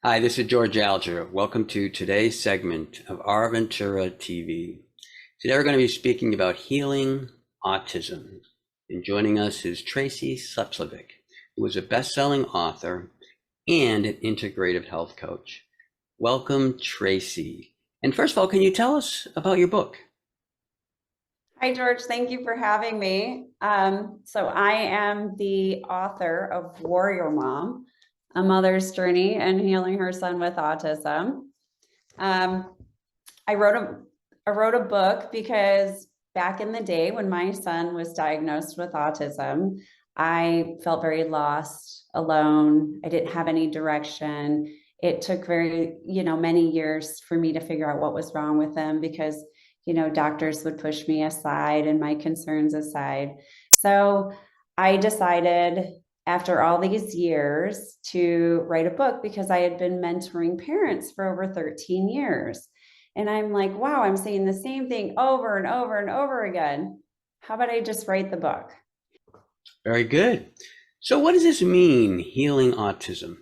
Hi, this is George Alger. Welcome to today's segment of Our Ventura TV. Today we're going to be speaking about healing autism. And joining us is Tracy Slepcevic, who is a best-selling author and an integrative health coach. Welcome, Tracy. And first of all, can you tell us about your book? Hi, George. Thank you for having me. So I am the author of Warrior Mom, A Mother's Journey in Healing Her Son with Autism. Um, I wrote a book because back in the day when my son was diagnosed with autism, I felt very lost, alone. I didn't have any direction. It took many years for me to figure out what was wrong with him because doctors would push me aside and my concerns aside. So I decided after all these years to write a book because I had been mentoring parents for over 13 years. And I'm like, wow, I'm saying the same thing over and over and over again. How about I just write the book? Very good. So what does this mean, healing autism?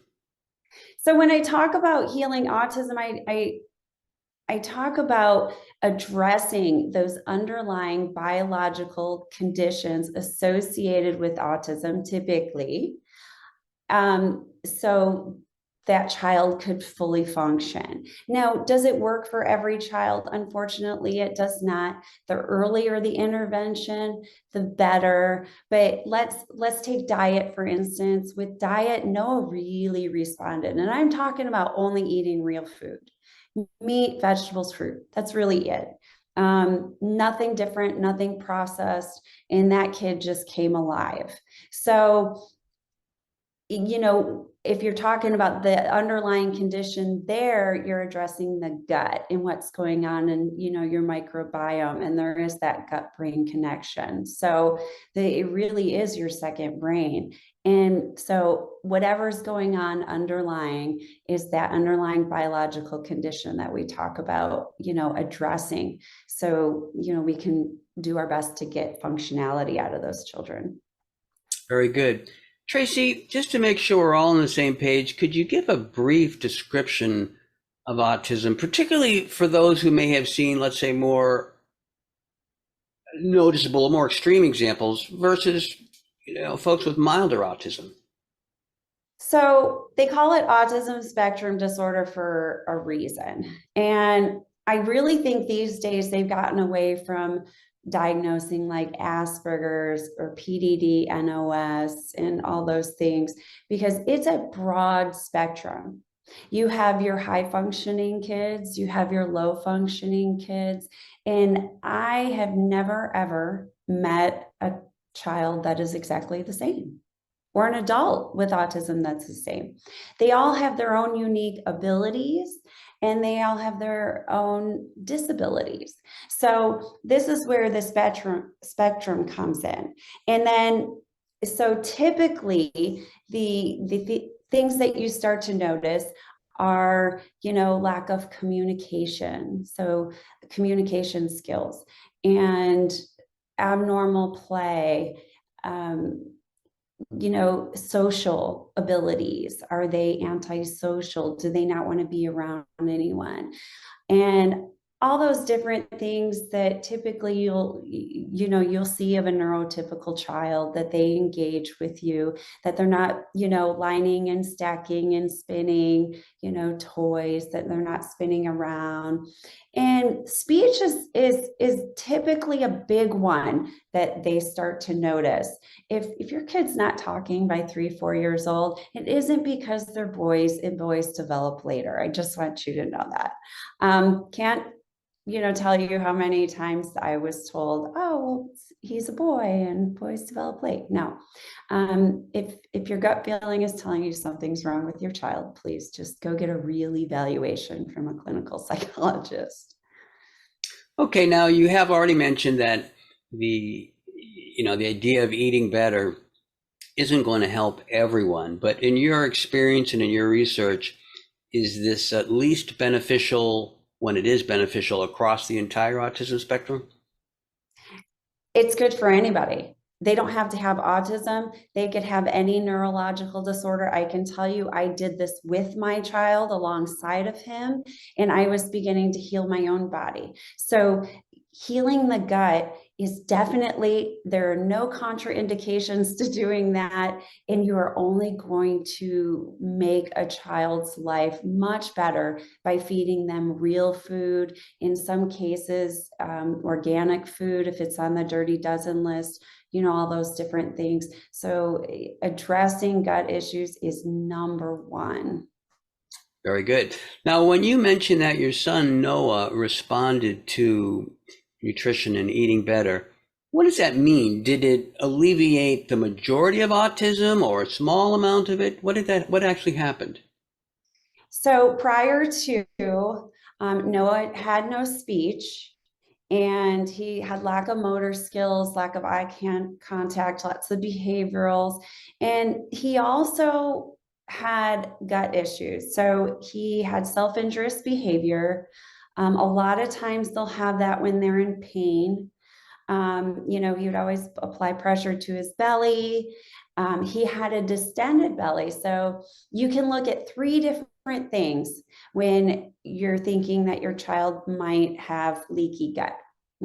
So when I talk about healing autism, I talk about addressing those underlying biological conditions associated with autism typically, so that child could fully function. Now, does it work for every child? Unfortunately, it does not. The earlier the intervention, the better. But let's take diet, for instance. With diet, Noah really responded. And I'm talking about only eating real food. Meat, vegetables, fruit. That's really it. Nothing different, nothing processed. And that kid just came alive. So, if you're talking about the underlying condition there, you're addressing the gut and what's going on in, your microbiome. And there is that gut brain connection. So it really is your second brain. And so whatever's going on underlying is that underlying biological condition that we talk about, addressing. So, we can do our best to get functionality out of those children. Very good. Tracy, just to make sure we're all on the same page, could you give a brief description of autism, particularly for those who may have seen, let's say, more noticeable or more extreme examples versus, folks with milder autism? So they call it autism spectrum disorder for a reason. And I really think these days they've gotten away from diagnosing like Asperger's or PDD, NOS, and all those things because it's a broad spectrum. You have your high functioning kids, you have your low functioning kids. And I have never, ever met a child that is exactly the same or an adult with autism that's the same. They all have their own unique abilities and they all have their own disabilities. So this is where the spectrum comes in. And then so typically the things that you start to notice are, lack of communication. So communication skills and abnormal play, social abilities. Are they antisocial? Do they not want to be around anyone? And all those different things that typically you'll see of a neurotypical child, that they engage with you, that they're not lining and stacking and spinning toys, that they're not spinning around. And speech is typically a big one that they start to notice. If your kid's not talking by 3-4 years old, it isn't because they're boys, and boys develop later. I just want you to know that. Can't tell you how many times I was told, oh, well, he's a boy and boys develop late. No. If your gut feeling is telling you something's wrong with your child, please just go get a real evaluation from a clinical psychologist. Okay, now you have already mentioned that the idea of eating better isn't going to help everyone, but in your experience and in your research, is this at least beneficial when it is beneficial across the entire autism spectrum? It's good for anybody. they don't have to have autism. They could have any neurological disorder. I can tell you, I did this with my child alongside of him, and I was beginning to heal my own body. So healing the gut is definitely, there are no contraindications to doing that. And you are only going to make a child's life much better by feeding them real food. In some cases, organic food, if it's on the Dirty Dozen list, all those different things. So addressing gut issues is number one. Very good. Now, when you mentioned that your son Noah responded to nutrition and eating better, what does that mean? Did it alleviate the majority of autism or a small amount of it? What actually happened? So prior to, Noah had no speech, and he had lack of motor skills, lack of eye contact, lots of behaviorals. And he also had gut issues. So he had self-injurious behavior. A lot of times they'll have that when they're in pain. He would always apply pressure to his belly. He had a distended belly. So you can look at three different things when you're thinking that your child might have leaky gut.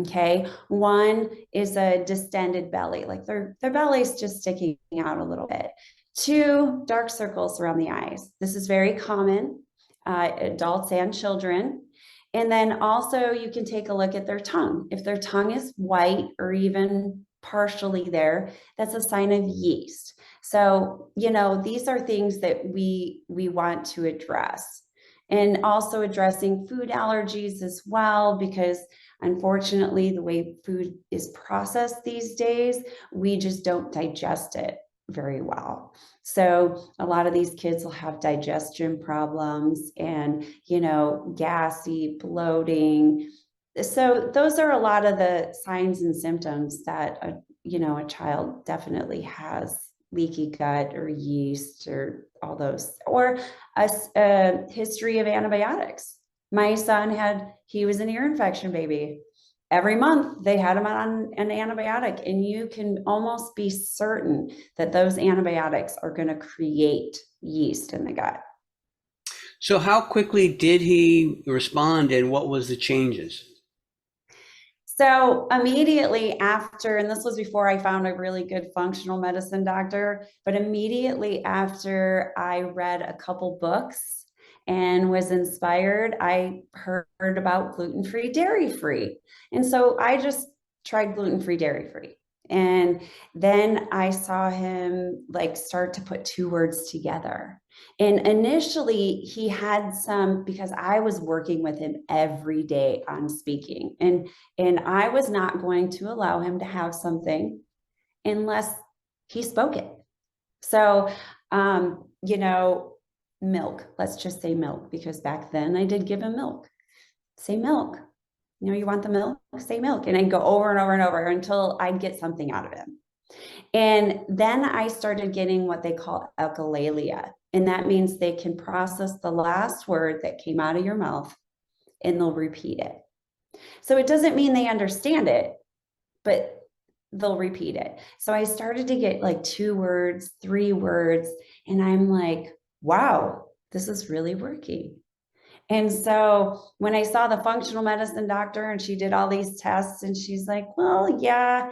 Okay. One is a distended belly, like their belly's just sticking out a little bit. Two, dark circles around the eyes. This is very common, adults and children. And then also you can take a look at their tongue. If their tongue is white or even partially there, that's a sign of yeast. So, these are things that we want to address. And also addressing food allergies as well, because unfortunately, the way food is processed these days, we just don't digest it very well. So a lot of these kids will have digestion problems and, gassy, bloating. So those are a lot of the signs and symptoms that, a child definitely has leaky gut or yeast or all those, or a history of antibiotics. My son he was an ear infection baby. Every month they had him on an antibiotic, and you can almost be certain that those antibiotics are going to create yeast in the gut. So how quickly did he respond, and what was the changes? So immediately after, and this was before I found a really good functional medicine doctor, but immediately after I read a couple books and was inspired, I heard about gluten-free, dairy-free. And so I just tried gluten-free, dairy-free. And then I saw him start to put two words together. And initially he had because I was working with him every day on speaking, and I was not going to allow him to have something unless he spoke it. So, milk, let's just say milk, because back then I did give him milk. Say milk. You want the milk? Say milk. And I'd go over and over and over until I'd get something out of him. And then I started getting what they call echolalia. And that means they can process the last word that came out of your mouth and they'll repeat it. So it doesn't mean they understand it, but they'll repeat it. So I started to get 2 words, 3 words, and I'm like, wow, this is really working. And so when I saw the functional medicine doctor and she did all these tests, and she's like, well, yeah,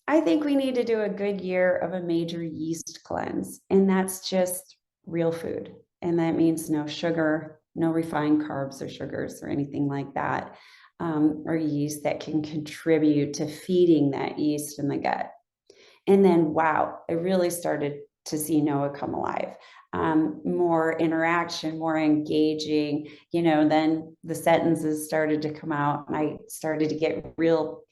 I think we need to do a good year of a major yeast cleanse. And that's just real food. And that means no sugar, no refined carbs or sugars or anything like that, or yeast that can contribute to feeding that yeast in the gut. And then, wow, I really started to see Noah come alive. More interaction, more engaging, then the sentences started to come out, and I started to get real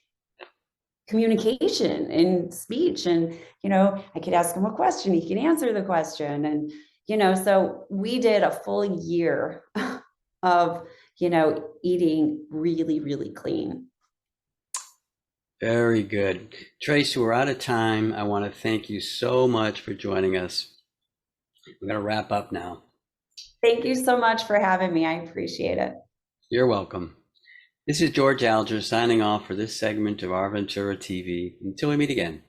communication and speech. And, I could ask him a question, he can answer the question. And, so we did a full year of, eating really, really clean. Very good. Tracy, we're out of time. I want to thank you so much for joining us. We're going to wrap up now. Thank you so much for having me. I appreciate it. You're welcome. This is George Alger signing off for this segment of Our Ventura TV. Until we meet again.